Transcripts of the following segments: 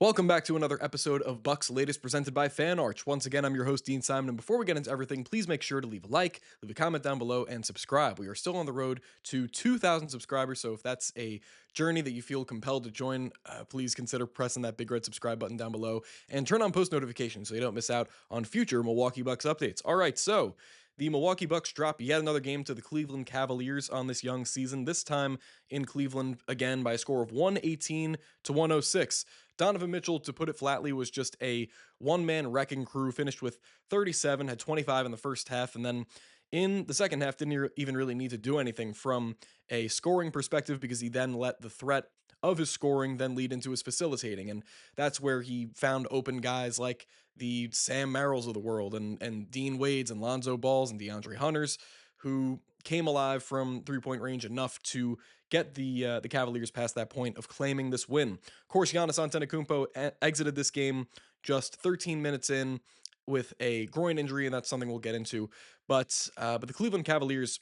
Welcome back to another episode of Bucks Latest presented by Fan Arch. Once again, I'm your host, Dean Simon. And before we get into everything, please make sure to leave a like, leave a comment down below, and subscribe. We are still on the road to 2,000 subscribers. So if that's a journey that you feel compelled to join, please consider pressing that big red subscribe button down below and turn on post notifications so you don't miss out on future Milwaukee Bucks updates. All right, so the Milwaukee Bucks drop yet another game to the Cleveland Cavaliers on this young season, this time in Cleveland again by a score of 118 to 106. Donovan Mitchell, to put it flatly, was just a one-man wrecking crew, finished with 37, had 25 in the first half, and then in the second half didn't even really need to do anything from a scoring perspective because he then let the threat of his scoring then lead into his facilitating. And that's where he found open guys like the Sam Merrills of the world and Dean Wades and Lonzo Balls and DeAndre Hunters, who came alive from three-point range enough to get the Cavaliers past that point of claiming this win. Of course, Giannis Antetokounmpo exited this game just 13 minutes in with a groin injury, and that's something we'll get into. But the Cleveland Cavaliers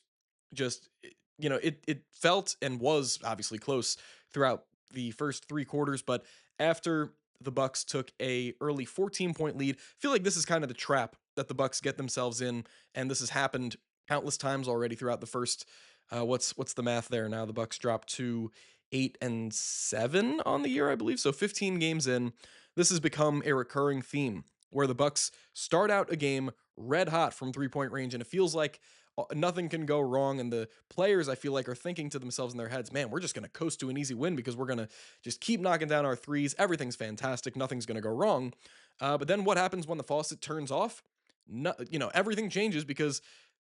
just it felt and was obviously close throughout the first three quarters, but after the Bucks took a early 14-point lead, I feel like this is kind of the trap that the Bucks get themselves in, and this has happened countless times already throughout the first. What's the math there now? The Bucks dropped to 8-7 on the year, I believe. So 15 games in, this has become a recurring theme where the Bucks start out a game red hot from 3-point range, and it feels like nothing can go wrong. And the players, I feel like, are thinking to themselves in their heads, man, we're just going to coast to an easy win because we're going to just keep knocking down our threes. Everything's fantastic. Nothing's going to go wrong. But then what happens when the faucet turns off? No, everything changes because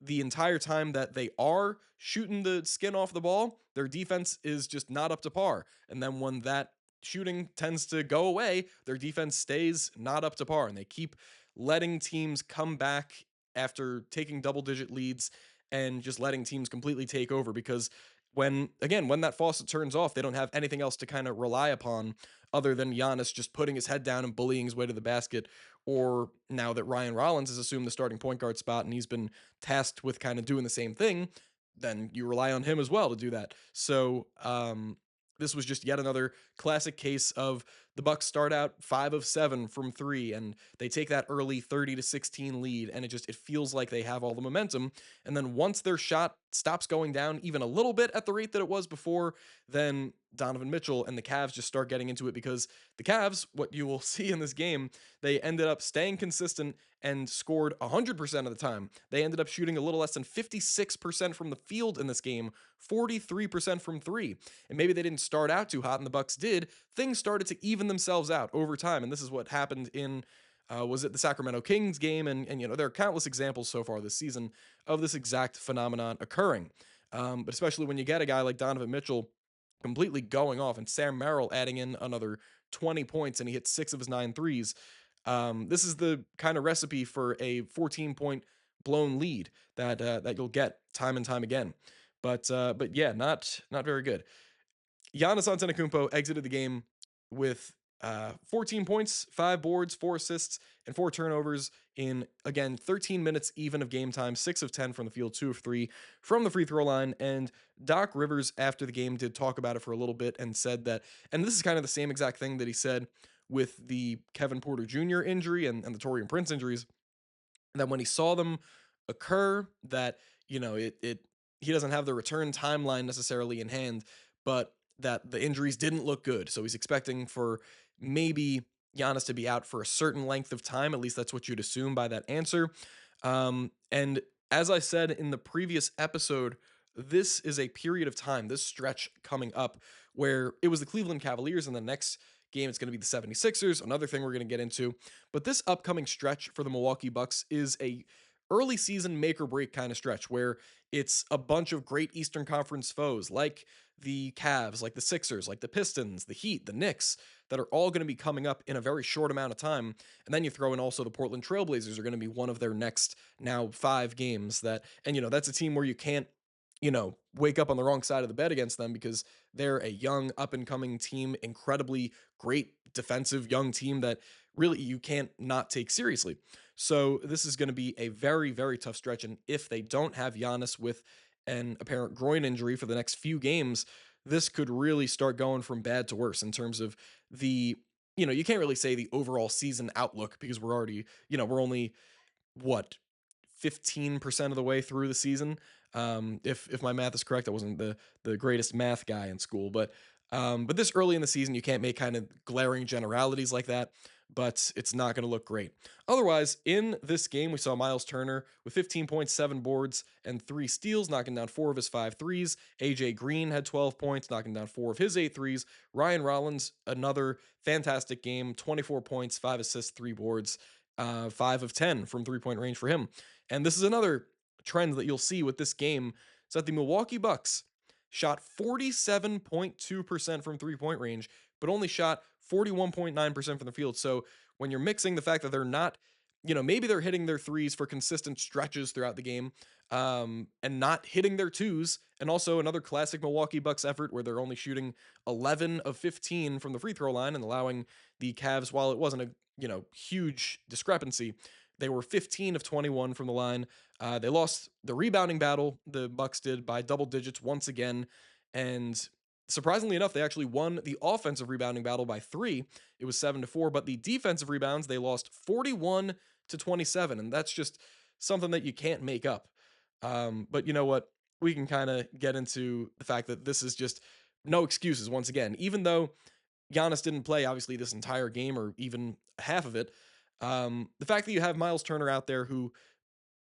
the entire time that they are shooting the skin off the ball, their defense is just not up to par. And then when that shooting tends to go away, their defense stays not up to par, and they keep letting teams come back after taking double digit leads and just letting teams completely take over because when that faucet turns off, they don't have anything else to kind of rely upon other than Giannis just putting his head down and bullying his way to the basket, or now that Ryan Rollins has assumed the starting point guard spot and he's been tasked with kind of doing the same thing, then you rely on him as well to do that. So this was just yet another classic case of the Bucks start out 5 of 7 from 3 and they take that early 30-16 lead, and it feels like they have all the momentum, and then once their shot stops going down even a little bit at the rate that it was before, then Donovan Mitchell and the Cavs just start getting into it because the Cavs, what you will see in this game, they ended up staying consistent and scored 100% of the time. They ended up shooting a little less than 56% from the field in this game, 43% from 3. And maybe they didn't start out too hot and the Bucks did. Things started to even themselves out over time, and this is what happened in was it the Sacramento Kings game? And there are countless examples so far this season of this exact phenomenon occurring. But especially when you get a guy like Donovan Mitchell completely going off and Sam Merrill adding in another 20 points and he hit 6 of his 9 threes. This is the kind of recipe for a 14-point blown lead that you'll get time and time again. But yeah, not very good. Giannis Antetokounmpo exited the game with 14 points, 5 boards, 4 assists, and 4 turnovers in, again, 13 minutes even of game time, 6 of 10 from the field, 2 of 3 from the free throw line. And Doc Rivers, after the game, did talk about it for a little bit and said that, and this is kind of the same exact thing that he said with the Kevin Porter Jr. injury and the Taurean Prince injuries, that when he saw them occur, that, he doesn't have the return timeline necessarily in hand, but that the injuries didn't look good. So he's expecting for maybe Giannis to be out for a certain length of time. At least that's what you'd assume by that answer. And as I said in the previous episode, this is a period of time, this stretch coming up, where it was the Cleveland Cavaliers, and the next game it's going to be the 76ers, another thing we're going to get into. But this upcoming stretch for the Milwaukee Bucks is a early season make or break kind of stretch where it's a bunch of great Eastern Conference foes like the Cavs, like the Sixers, like the Pistons, the Heat, the Knicks, that are all going to be coming up in a very short amount of time. And then you throw in also the Portland Trailblazers are going to be one of their next now 5 games and that's a team where you can't, wake up on the wrong side of the bed against them because they're a young up and coming team, incredibly great defensive young team that really you can't not take seriously. So this is going to be a very, very tough stretch. And if they don't have Giannis with an apparent groin injury for the next few games, this could really start going from bad to worse in terms of the you can't really say the overall season outlook because we're already, we're only what 15% of the way through the season. If my math is correct, I wasn't the greatest math guy in school, but this early in the season, you can't make kind of glaring generalities like that. But it's not going to look great. Otherwise, in this game, we saw Miles Turner with 15.7 boards and 3 steals, knocking down 4 of his 5 threes. AJ Green had 12 points, knocking down 4 of his 8 threes. Ryan Rollins, another fantastic game, 24 points, 5 assists, 3 boards, 5 of 10 from 3 point range for him. And this is another trend that you'll see with this game is that the Milwaukee Bucks shot 47.2% from 3 point range, but only shot 41.9% from the field. So when you're mixing the fact that they're not, maybe they're hitting their threes for consistent stretches throughout the game, and not hitting their twos, and also another classic Milwaukee Bucks effort where they're only shooting 11 of 15 from the free throw line and allowing the Cavs, while it wasn't a huge discrepancy, they were 15 of 21 from the line. They lost the rebounding battle, the Bucks did, by double digits once again. And surprisingly enough, they actually won the offensive rebounding battle by 3. It was 7-4, but the defensive rebounds, they lost 41-27. And that's just something that you can't make up. But you know what? We can kind of get into the fact that this is just no excuses once again. Even though Giannis didn't play, obviously, this entire game or even half of it, the fact that you have Miles Turner out there who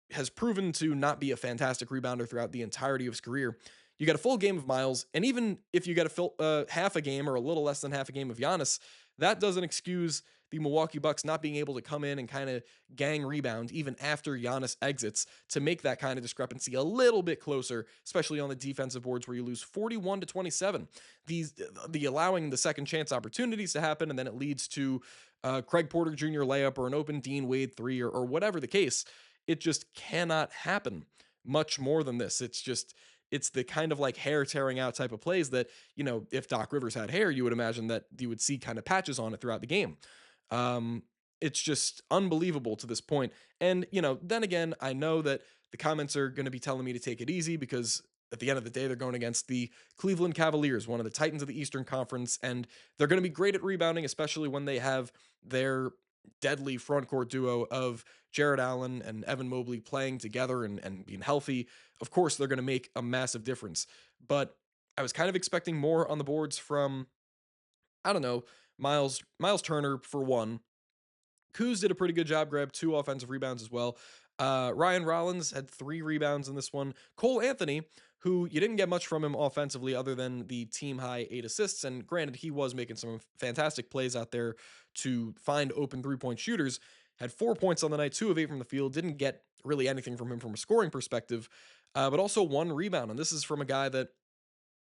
has proven to not be a fantastic rebounder throughout the entirety of his career. You get a full game of Miles, and even if you get half a game or a little less than half a game of Giannis, that doesn't excuse the Milwaukee Bucks not being able to come in and kind of gang rebound even after Giannis exits to make that kind of discrepancy a little bit closer, especially on the defensive boards where you lose 41-27. The allowing the second chance opportunities to happen, and then it leads to Craig Porter Jr. layup or an open Dean Wade three or whatever the case. It just cannot happen much more than this. It's the kind of like hair tearing out type of plays that, if Doc Rivers had hair, you would imagine that you would see kind of patches on it throughout the game. Um, it's just unbelievable to this point. And, then again, I know that the comments are going to be telling me to take it easy because at the end of the day, they're going against the Cleveland Cavaliers, one of the Titans of the Eastern Conference, and they're going to be great at rebounding, especially when they have their deadly front court duo of Jared Allen and Evan Mobley playing together and being healthy. Of course, they're going to make a massive difference. But I was kind of expecting more on the boards from, I don't know, Miles Turner for one. Kuz did a pretty good job, grabbed 2 offensive rebounds as well. Ryan Rollins had 3 rebounds in this one. Cole Anthony, who you didn't get much from him offensively other than the team high 8 assists, and granted, he was making some fantastic plays out there to find open 3 point shooters, had 4 points on the night, 2 of 8 from the field, didn't get really anything from him from a scoring perspective, but also 1 rebound. And this is from a guy that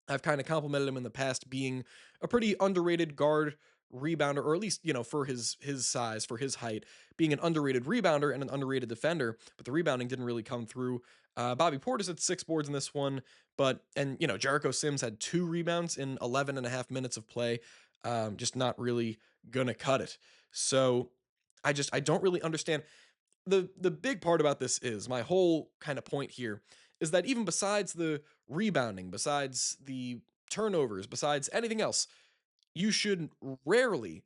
I've kind of complimented him in the past being a pretty underrated guard rebounder, or at least, for his size, for his height, being an underrated rebounder and an underrated defender, but the rebounding didn't really come through. Bobby Portis had 6 boards in this one, and Jericho Sims had 2 rebounds in 11 and a half minutes of play. Just not really gonna cut it. So I don't really understand. The big part about this is my whole kind of point here is that even besides the rebounding, besides the turnovers, besides anything else, you should rarely,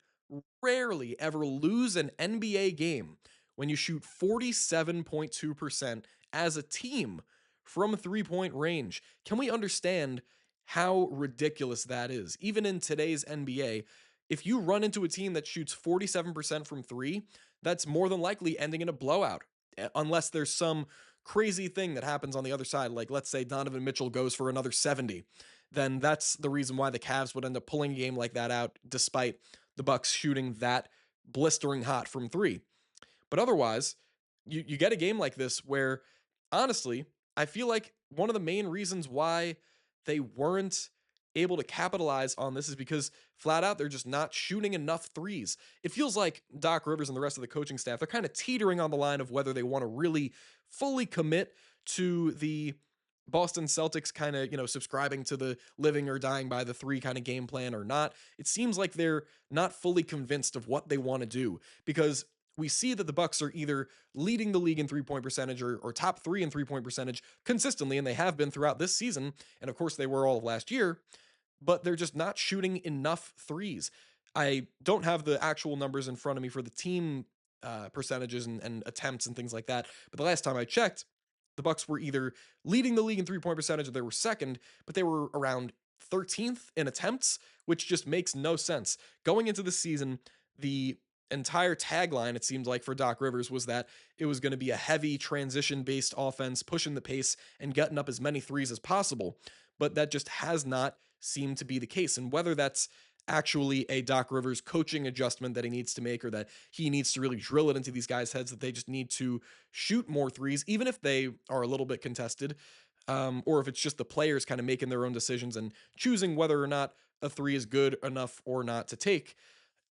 rarely ever lose an NBA game when you shoot 47.2% as a team from 3 point range. Can we understand how ridiculous that is? Even in today's NBA, if you run into a team that shoots 47% from three, that's more than likely ending in a blowout, unless there's some crazy thing that happens on the other side. Like, let's say Donovan Mitchell goes for another 70, then that's the reason why the Cavs would end up pulling a game like that out, despite the Bucks shooting that blistering hot from three. But otherwise, you get a game like this where, honestly, I feel like one of the main reasons why they weren't able to capitalize on this is because flat out they're just not shooting enough threes. It feels like Doc Rivers and the rest of the coaching staff, they're kind of teetering on the line of whether they want to really fully commit to the Boston Celtics kind of, subscribing to the living or dying by the three kind of game plan or not. It seems like they're not fully convinced of what they want to do because we see that the Bucks are either leading the league in 3 point percentage or top 3 in 3 point percentage consistently, and they have been throughout this season. And of course, they were all of last year, but they're just not shooting enough threes. I don't have the actual numbers in front of me for the team percentages and attempts and things like that. But the last time I checked, the Bucks were either leading the league in 3-point percentage or they were second, but they were around 13th in attempts, which just makes no sense. Going into the season, the entire tagline, it seemed like, for Doc Rivers was that it was going to be a heavy transition based offense, pushing the pace and getting up as many threes as possible. But that just has not seemed to be the case. And whether that's actually a Doc Rivers coaching adjustment that he needs to make, or that he needs to really drill it into these guys' heads that they just need to shoot more threes, even if they are a little bit contested, or if it's just the players kind of making their own decisions and choosing whether or not a three is good enough or not to take.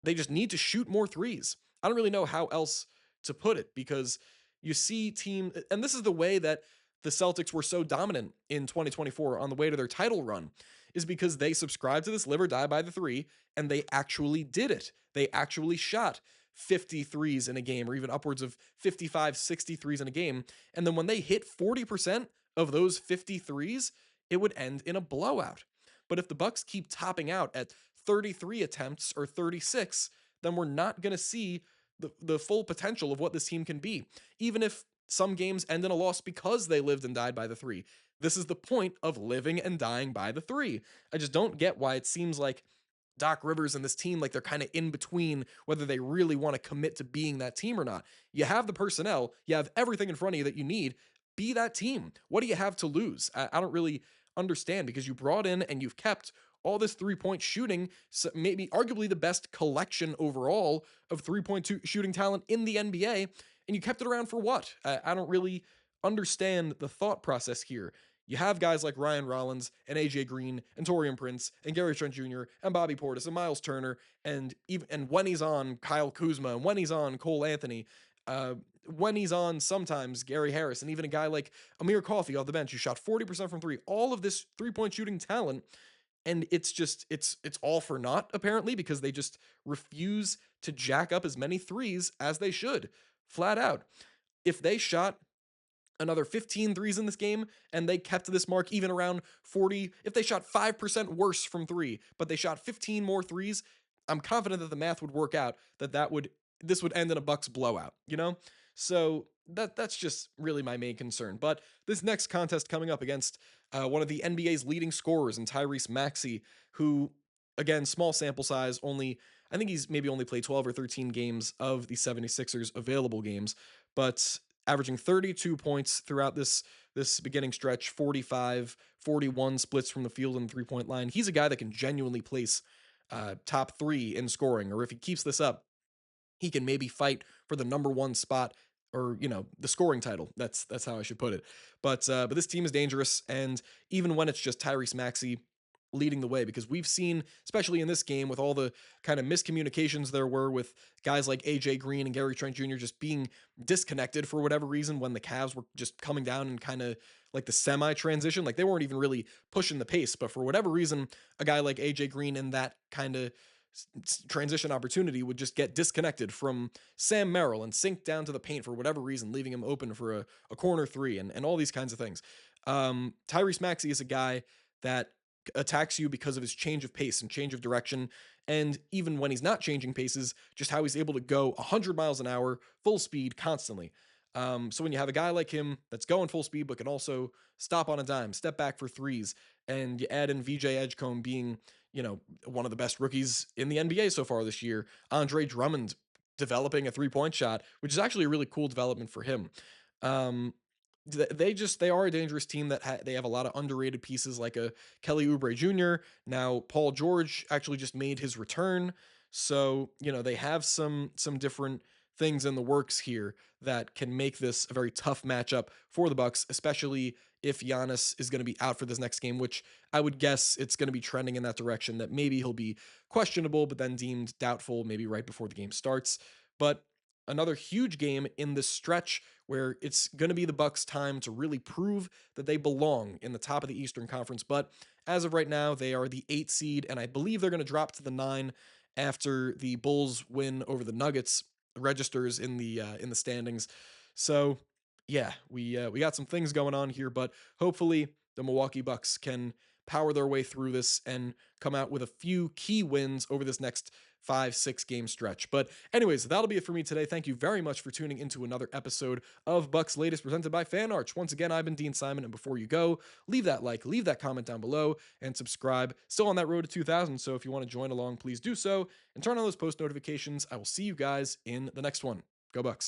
They just need to shoot more threes. I don't really know how else to put it, because you see team, and this is the way that the Celtics were so dominant in 2024 on the way to their title run, is because they subscribed to this live or die by the three, and they actually did it. They actually shot 50 threes in a game, or even upwards of 55, 60 threes in a game. And then when they hit 40% of those 50 threes, it would end in a blowout. But if the Bucks keep topping out at 33 attempts or 36, then we're not going to see the full potential of what this team can be. Even if some games end in a loss because they lived and died by the three. This is the point of living and dying by the three. I just don't get why it seems like Doc Rivers and this team, like they're kind of in between whether they really want to commit to being that team or not. You have the personnel, you have everything in front of you that you need. Be that team. What do you have to lose? I don't really understand, because you brought in and you've kept all this 3-point shooting, so maybe arguably the best collection overall of 3-point shooting talent in the NBA, and you kept it around for what? I don't really understand the thought process here. You have guys like Ryan Rollins and AJ Green and Torian Prince and Gary Trent Jr. and Bobby Portis and Miles Turner, and when he's on, Kyle Kuzma, and when he's on, Cole Anthony, when he's on, sometimes Gary Harris, and even a guy like Amir Coffey off the bench who shot 40% from three. All of this 3-point shooting talent, and it's just it's all for naught apparently, because they just refuse to jack up as many threes as they should. Flat out. If they shot another 15 threes in this game and they kept this mark even around 40, if they shot 5% worse from three but they shot 15 more threes, I'm confident that the math would work out that this would end in a Bucks blowout, you know? So that's just really my main concern. But this next contest coming up against one of the NBA's leading scorers in Tyrese Maxey, who, again, small sample size, only, I think he's maybe only played 12 or 13 games of the 76ers available games, but averaging 32 points throughout this beginning stretch, 45, 41 splits from the field and the 3-point line. He's a guy that can genuinely place top three in scoring, or if he keeps this up, he can maybe fight for the number one spot, or the scoring title. That's how I should put it. But this team is dangerous, and even when it's just Tyrese Maxey leading the way, because we've seen, especially in this game, with all the kind of miscommunications there were with guys like AJ Green and Gary Trent Jr. just being disconnected for whatever reason when the Cavs were just coming down and kind of like the semi transition, like they weren't even really pushing the pace, but for whatever reason, a guy like AJ Green in that kind of transition opportunity would just get disconnected from Sam Merrill and sink down to the paint for whatever reason, leaving him open for a corner three and all these kinds of things. Tyrese Maxey is a guy that attacks you because of his change of pace and change of direction. And even when he's not changing paces, just how he's able to go 100 miles an hour, full speed constantly. So when you have a guy like him that's going full speed, but can also stop on a dime, step back for threes, and you add in VJ Edgecombe being, one of the best rookies in the NBA so far this year, Andre Drummond developing a 3-point shot, which is actually a really cool development for him. Um, they are a dangerous team that they have a lot of underrated pieces like a Kelly Oubre Jr. Now Paul George actually just made his return, so they have some different things in the works here that can make this a very tough matchup for the Bucks, especially if Giannis is going to be out for this next game, which I would guess it's going to be trending in that direction, that maybe he'll be questionable but then deemed doubtful maybe right before the game starts. But another huge game in this stretch where it's going to be the Bucks' time to really prove that they belong in the top of the Eastern Conference. But as of right now, they are the 8 seed, and I believe they're going to drop to the 9 after the Bulls win over the Nuggets registers in the standings. So yeah, we got some things going on here, but hopefully the Milwaukee Bucks can power their way through this and come out with a few key wins over this next 5, 6 game stretch. But anyways, that'll be it for me today. Thank you very much for tuning into another episode of Bucks Latest presented by Fan Arch. Once again, I've been Dean Simon, and before you go, leave that like, leave that comment down below, and subscribe. Still on that road to 2,000, so if you want to join along, please do so, and turn on those post notifications. I will see you guys in the next one. Go Bucks.